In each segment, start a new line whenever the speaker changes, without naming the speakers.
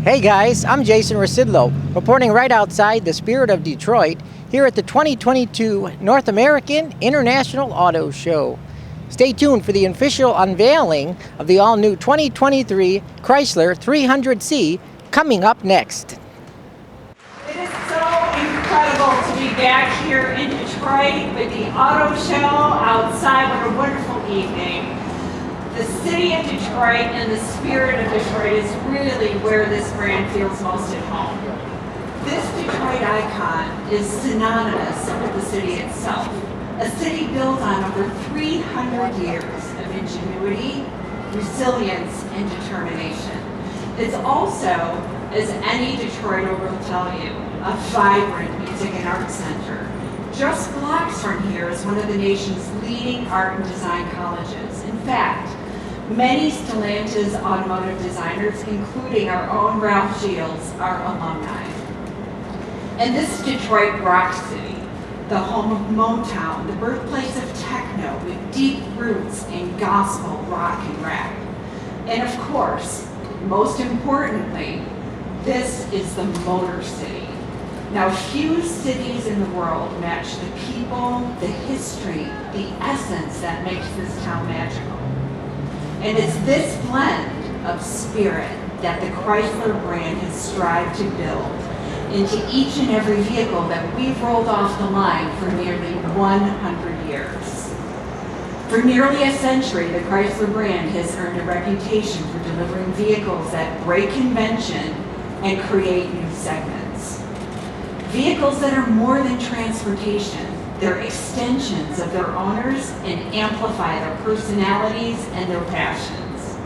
Hey guys, I'm Jason Rzucidlo, reporting right outside the Spirit of Detroit here at the 2022 North American International Auto Show. Stay tuned for the official unveiling of the all-new 2023 Chrysler 300C coming up next.
It is so incredible to be back here in Detroit with the auto show outside. What a wonderful evening. The city of Detroit and the spirit of Detroit is really where this brand feels most at home. This Detroit icon is synonymous with the city itself, a city built on over 300 years of ingenuity, resilience, and determination. It's also, as any Detroiter will tell you, a vibrant music and art center. Just blocks from here is one of the nation's leading art and design colleges. In fact, many Stellantis automotive designers, including our own Ralph Gilles, are alumni. And this is Detroit Rock City, the home of Motown, the birthplace of techno with deep roots in gospel, rock, and rap. And of course, most importantly, this is the Motor City. Now, few cities in the world match the people, the history, the essence that makes this town magical. And it's this blend of spirit that the Chrysler brand has strived to build into each and every vehicle that we've rolled off the line for nearly 100 years. For nearly a century, the Chrysler brand has earned a reputation for delivering vehicles that break convention and create new segments. Vehicles that are more than transportation. They're extensions of their owners and amplify their personalities and their passions.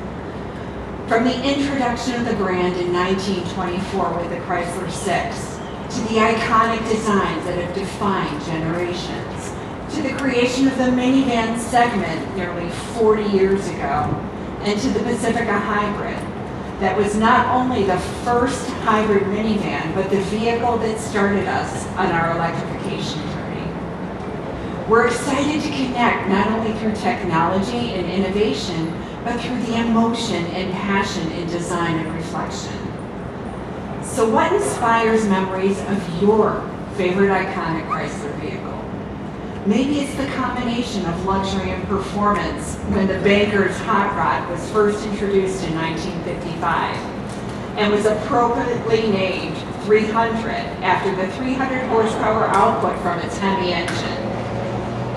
From the introduction of the brand in 1924 with the Chrysler 6, to the iconic designs that have defined generations, to the creation of the minivan segment nearly 40 years ago, and to the Pacifica Hybrid, that was not only the first hybrid minivan, but the vehicle that started us on our electrification journey. We're excited to connect not only through technology and innovation, but through the emotion and passion in design and reflection. So what inspires memories of your favorite iconic Chrysler vehicle? Maybe it's the combination of luxury and performance when the Banker's Hot Rod was first introduced in 1955 and was appropriately named 300 after the 300 horsepower output from its HEMI engine.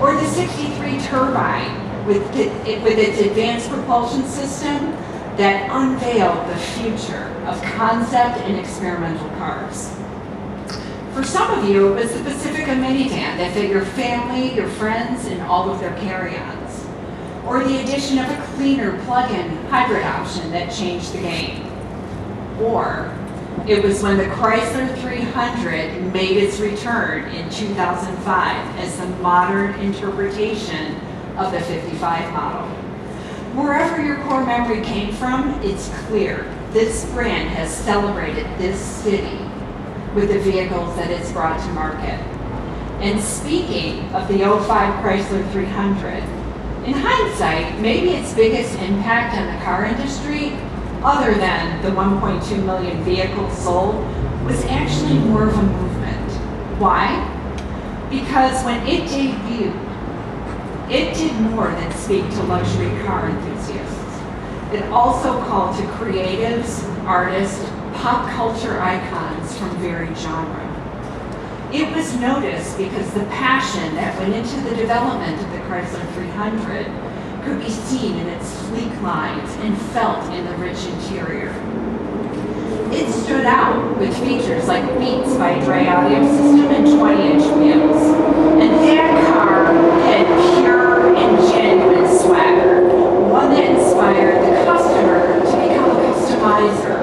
Or the 63 turbine with its advanced propulsion system that unveiled the future of concept and experimental cars. For some of you, it was the Pacifica minivan that fit your family, your friends, and all of their carry-ons. Or the addition of a cleaner plug-in hybrid option that changed the game. Or it was when the Chrysler 300 made its return in 2005 as the modern interpretation of the 55 model. Wherever your core memory came from, it's clear this brand has celebrated this city with the vehicles that it's brought to market. And speaking of the '05 Chrysler 300, in hindsight, maybe its biggest impact on the car industry, other than the 1.2 million vehicles sold, was actually more of a movement. Why? Because when it debuted, it did more than speak to luxury car enthusiasts. It also called to creatives, artists, pop culture icons from varied genre. It was noticed because the passion that went into the development of the Chrysler 300 could be seen in its sleek lines and felt in the rich interior. It stood out with features like Beats by Dre audio system and 20-inch wheels. And that car had pure and genuine swagger, one that inspired the customer to become a customizer,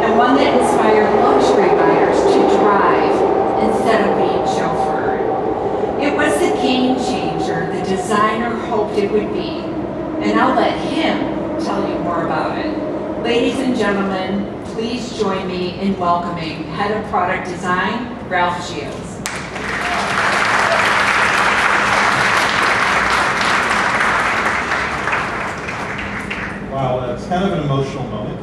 and one that inspired luxury buyers to drive instead of being chauffeured. It was the game changer the designer hoped it would be, and I'll let him tell you more about it. Ladies and gentlemen, please join me in welcoming Head of Product Design, Ralph Gilles.
Wow, that's kind of an emotional moment.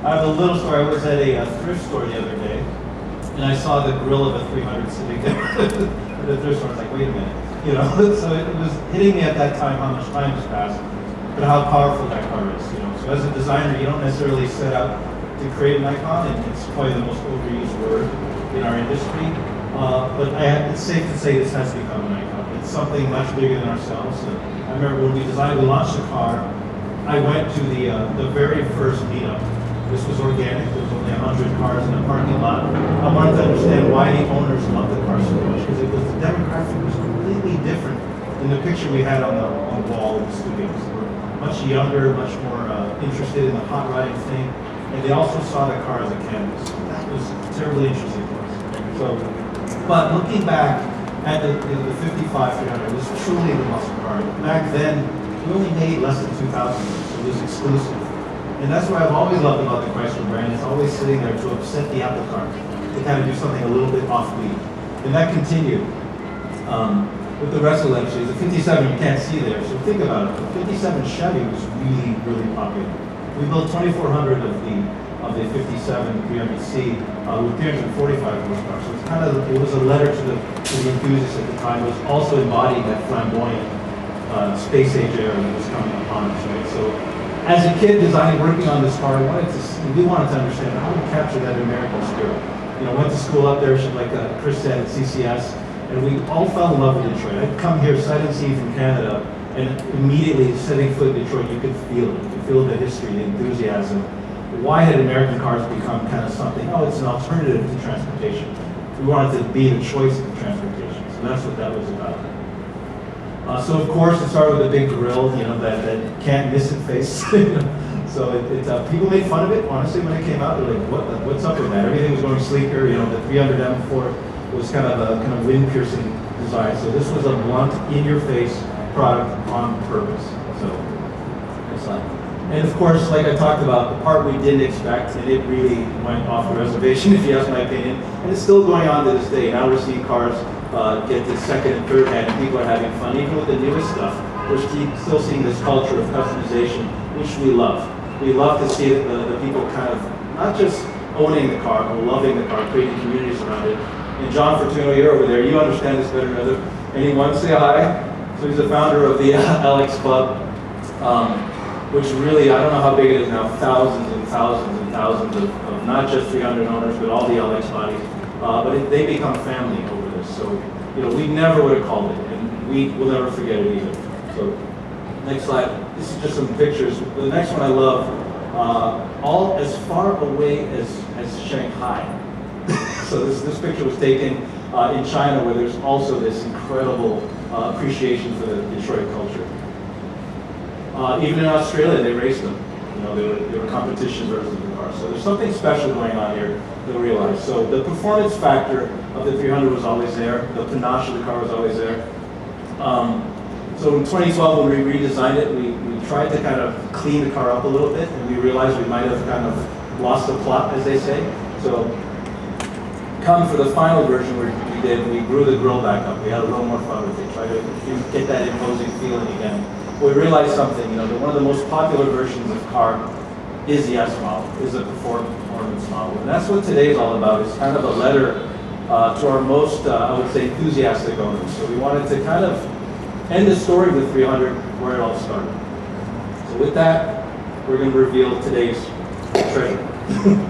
I have a little story. I was at a thrift store the other day, and I saw the grill of a 300 sitting there at the thrift store. I was like, wait a minute. You know, so it was hitting me at that time how much time has passed, but how powerful that car is. You know, so as a designer, you don't necessarily set out to create an icon, and it's probably the most overused word in our industry. But it's safe to say this has become an icon. It's something much bigger than ourselves. I remember when we launched the car, I went to the very first meetup. This was organic. There was only 100 cars in the parking lot. I wanted to understand why the owners loved the car so much, because the demographic was completely different than the picture we had on the wall of the studios. They were much younger, much more interested in the hot rodding thing, and they also saw the car as a canvas. That was terribly interesting to us. So, but looking back at the 55 300, it was truly the muscle car. Back then, we only made less than 2,000, so it was exclusive. And that's what I've always loved about the Chrysler brand. It's always sitting there to upset the apple cart, to kind of do something a little bit offbeat. And that continued with the rest of the legacy. The 57 you can't see there, so think about it. The 57 Chevy was really, really popular. We built 2,400 of the 57 300C with 345 horsepower. So it's kind of, it was a letter to the enthusiasts at the time. It was also embodying that flamboyant space age era that was coming upon us, right? So as a kid designing, working on this car, we wanted to understand how to capture that American spirit. You know, went to school up there, like Chris said, at CCS, and we all fell in love with Detroit. I'd come here sight unseen from Canada, and immediately setting foot in Detroit, you could feel it. You could feel the history, the enthusiasm. Why had American cars become kind of something, oh, it's an alternative to transportation. We wanted to be the choice of transportation, so that's what that was about. So of course it started with a big grill, you know, that can't miss it face. So people made fun of it, honestly, when it came out. They're like, what's up with that? Everything was going sleeker, you know, the 300M before was kind of a wind-piercing design. So this was a blunt, in-your-face product on purpose. So, next slide. And of course, like I talked about, the part we didn't expect, and it really went off the reservation, if you ask my opinion. And it's still going on to this day. Now we're seeing cars get to second and third hand, and people are having fun. Even with the newest stuff, we're still seeing this culture of customization, which we love. We love to see the people kind of not just owning the car, but loving the car, creating communities around it. And John Fortuno, you're over there. You understand this better than others. Anyone say hi? So he's the founder of the LX Club, which really, I don't know how big it is now, thousands and thousands and thousands of not just 300 owners, but all the LX bodies. But they become family over this. So, you know, we never would have called it, and we will never forget it either. So, next slide. This is just some pictures. The next one I love, all as far away as Shanghai. So this picture was taken in China, where there's also this incredible appreciation for the Detroit culture. Even in Australia, they raced them. You know, they were competition versions of the car. So there's something special going on here to realize. So the performance factor of the 300 was always there. The panache of the car was always there. So in 2012, when we redesigned it, we tried to kind of clean the car up a little bit, and we realized we might have kind of lost the plot, as they say. So come for the final version we grew the grille back up. We had a little more fun with it, try to get that imposing feeling again. We realized something, you know, that one of the most popular versions of car is the S model, is the performance model. And that's what today is all about. It's kind of a letter to our most, I would say, enthusiastic owners. So we wanted to kind of end the story with 300, where it all started. So with that, we're going to reveal today's treasure. Thank you.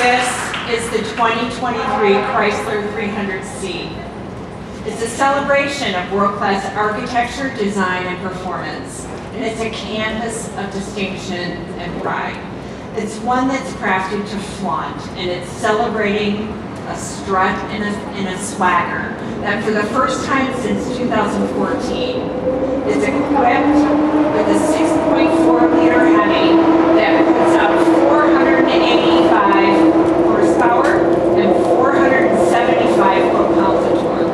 This is the 2023 Chrysler 300C. It's a celebration of world-class architecture, design, and performance. And it's a canvas of distinction and pride. It's one that's crafted to flaunt, and it's celebrating a strut and a swagger that for the first time since 2014 is equipped with a 6.4-liter HEMI that puts out 485 horsepower and 475 foot-pounds of torque.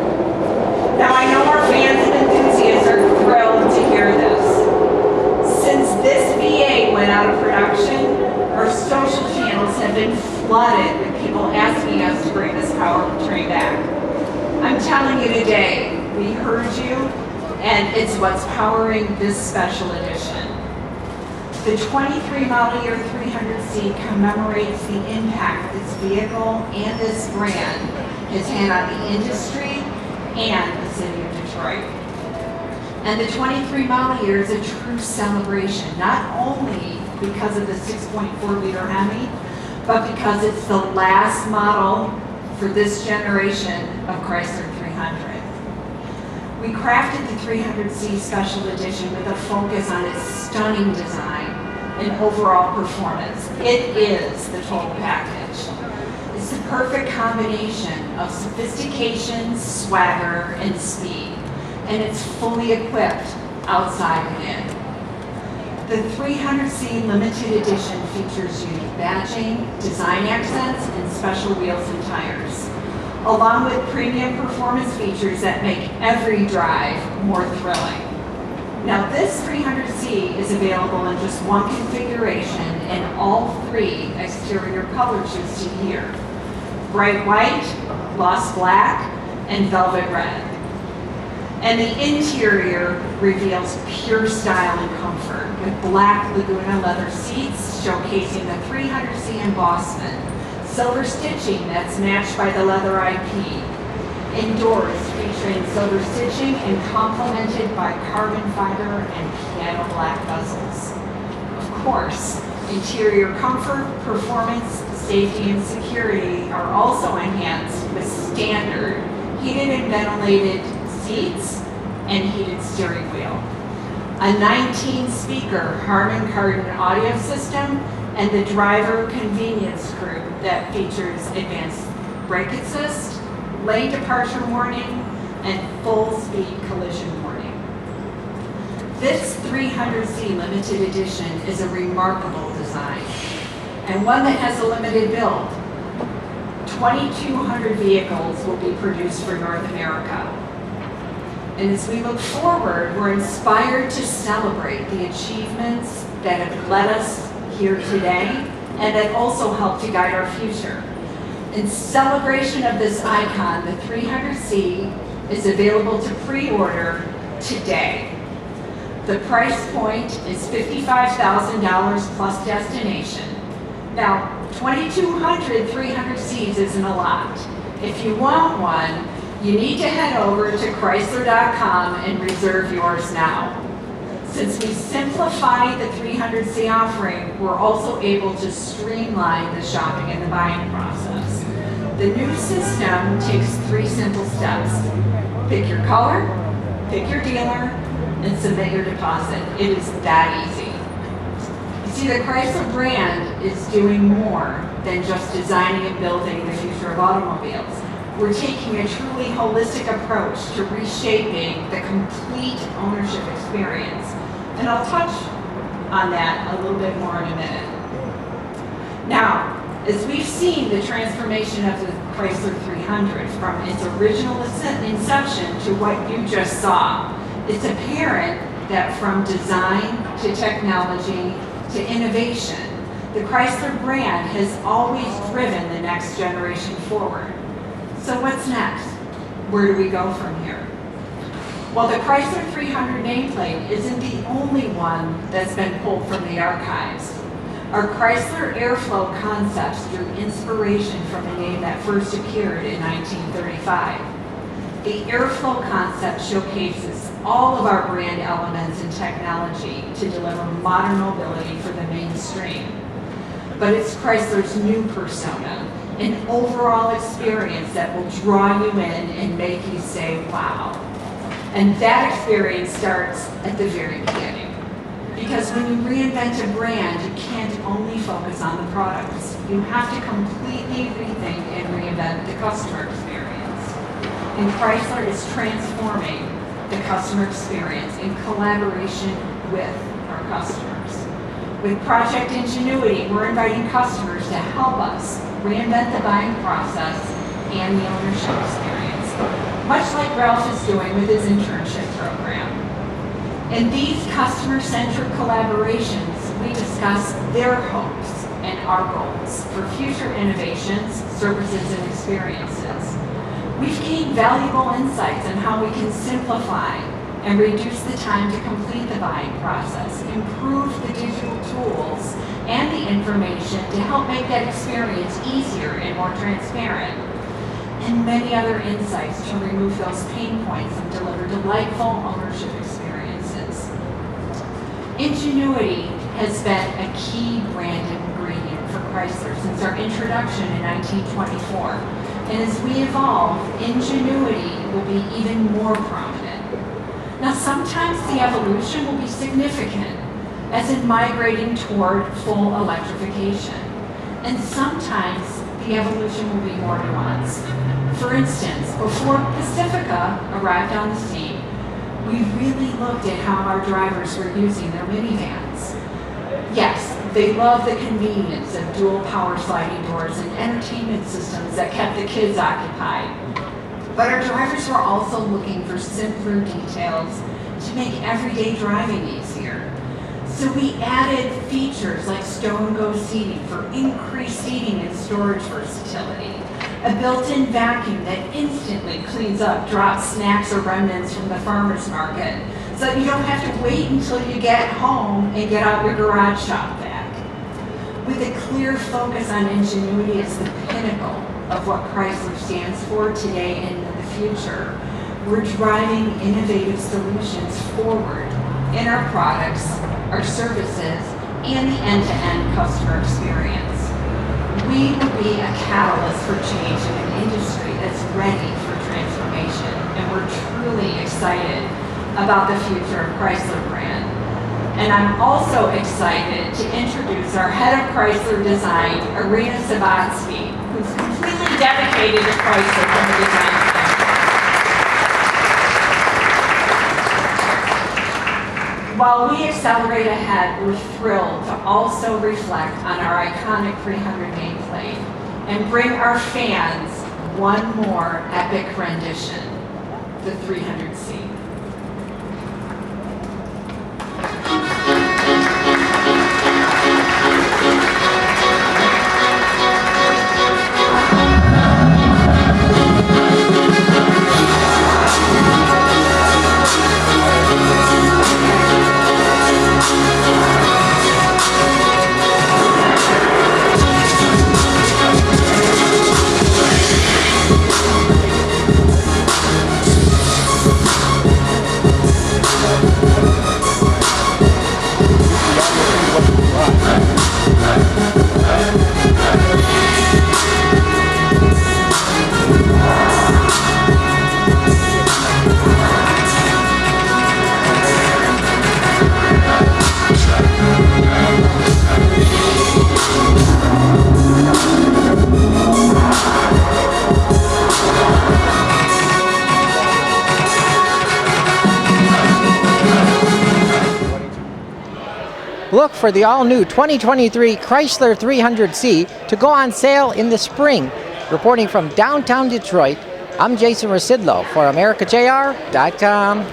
Now I know our fans and enthusiasts are thrilled to hear this. Since this V8 went out of production, our social channels have been flooded with people asking us to bring this powertrain back. I'm telling you today, we heard you, and it's what's powering this special edition. The 23 model year 300C commemorates the impact this vehicle and this brand has had on the industry and the city of Detroit. And the 23 model year is a true celebration, not only because of the 6.4-liter HEMI, but because it's the last model for this generation of Chrysler 300. We crafted the 300C Special Edition with a focus on its stunning design and overall performance. It is the total package. It's the perfect combination of sophistication, swagger, and speed, and it's fully equipped outside and in. The 300C Limited Edition features unique badging, design accents, and special wheels and tires, along with premium performance features that make every drive more thrilling. Now this 300C is available in just one configuration and all three exterior colors you see here: bright white, gloss black, and velvet red. And the interior reveals pure style and comfort with black Laguna leather seats showcasing the 300C embossment, silver stitching that's matched by the leather IP, indoors featuring silver stitching and complemented by carbon fiber and piano black bezels. Of course, interior comfort, performance, safety, and security are also enhanced with standard heated and ventilated seats and heated steering wheel, a 19-speaker Harman Kardon audio system, and the driver convenience group that features advanced brake assist, lane departure warning, and full-speed collision warning. This 300C Limited Edition is a remarkable design, and one that has a limited build. 2,200 vehicles will be produced for North America. And as we look forward, we're inspired to celebrate the achievements that have led us here today and that also help to guide our future. In celebration of this icon, the 300C is available to pre-order today. The price point is $55,000 plus destination. Now, 2,200 300Cs isn't a lot. If you want one, you need to head over to Chrysler.com and reserve yours now. Since we simplified the 300C offering, we're also able to streamline the shopping and the buying process. The new system takes 3 simple steps. Pick your color, pick your dealer, and submit your deposit. It is that easy. You see, the Chrysler brand is doing more than just designing and building the future of automobiles. We're taking a truly holistic approach to reshaping the complete ownership experience. And I'll touch on that a little bit more in a minute. Now, as we've seen the transformation of the Chrysler 300 from its original inception to what you just saw, it's apparent that from design to technology to innovation, the Chrysler brand has always driven the next generation forward. So what's next? Where do we go from here? Well, the Chrysler 300 nameplate isn't the only one that's been pulled from the archives. Our Chrysler Airflow concepts drew inspiration from a name that first appeared in 1935. The Airflow concept showcases all of our brand elements and technology to deliver modern mobility for the mainstream. but it's Chrysler's new persona, an overall experience that will draw you in and make you say, wow. And that experience starts at the very beginning. Because when you reinvent a brand, you can't only focus on the products. You have to completely rethink and reinvent the customer experience. And Chrysler is transforming the customer experience in collaboration with our customers. With Project Ingenuity, we're inviting customers to help us reinvent the buying process and the ownership experience, much like Ralph is doing with his internship program. In these customer-centric collaborations, we discuss their hopes and our goals for future innovations, services, and experiences. We've gained valuable insights on how we can simplify and reduce the time to complete the buying process, improve the digital tools and the information to help make that experience easier and more transparent, and many other insights to remove those pain points and deliver delightful ownership experiences. Ingenuity has been a key brand ingredient for Chrysler since our introduction in 1924. And as we evolve, ingenuity will be even more prominent. Now, sometimes the evolution will be significant, as in migrating toward full electrification. And sometimes the evolution will be more nuanced. For instance, before Pacifica arrived on the scene, we really looked at how our drivers were using their minivans. Yes, they love the convenience of dual power sliding doors and entertainment systems that kept the kids occupied. But our drivers were also looking for simpler details to make everyday driving easier. So we added features like stow-and-go seating for increased seating and storage versatility, a built-in vacuum that instantly cleans up dropped snacks or remnants from the farmer's market, so that you don't have to wait until you get home and get out your garage shop vac. With a clear focus on ingenuity as the pinnacle of what Chrysler stands for today and in the future, we're driving innovative solutions forward in our products, our services, and the end-to-end customer experience. We will be a catalyst for change in an industry that's ready for transformation, and we're truly excited about the future of Chrysler brand. And I'm also excited to introduce our head of Chrysler design, Irina Sabatsky, who's completely dedicated to Chrysler from the design standpoint. While we accelerate ahead, we're thrilled to also reflect on our iconic 300 nameplate and bring our fans one more epic rendition, the 300C.
Look for the all-new 2023 Chrysler 300C to go on sale in the spring. Reporting from downtown Detroit, I'm Jason Rzucidlo for AmericaJR.com.